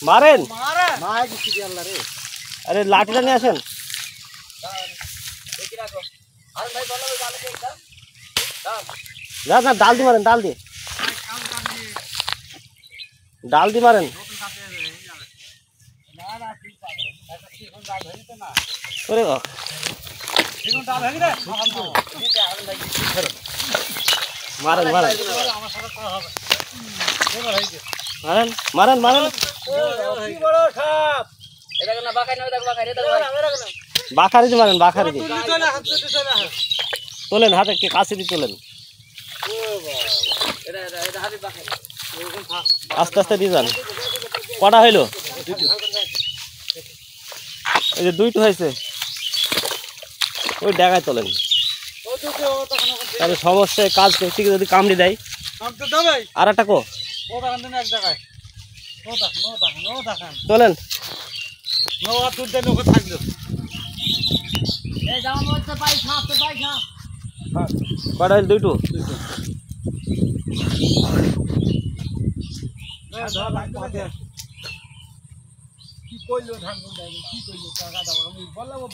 মারেন রে আরে লাঠিটা নিয়ে আসেন না না ডাল দিয়ে মারেন ডাল দিয়ে মারেন ওরে বাবা মারেন মারেন মারেন মারেন মারেন বাখারি দিয়ে মারেন বাখারি দিয়ে তোলেন হাতে কাছে দিয়ে তোলেন আস্তে আস্তে দিয়ে যান কটা হইলো এই যে দুইটা হয়েছে ওই ডাকায় তোলেন তাহলে সমস্যায় কাজ করতে যদি কামড়ি দেয় আর একটা কো তোলেন কটা হইল দুইটো কি কইলো ধান কি কইলো টাকা দাও আমি বললাম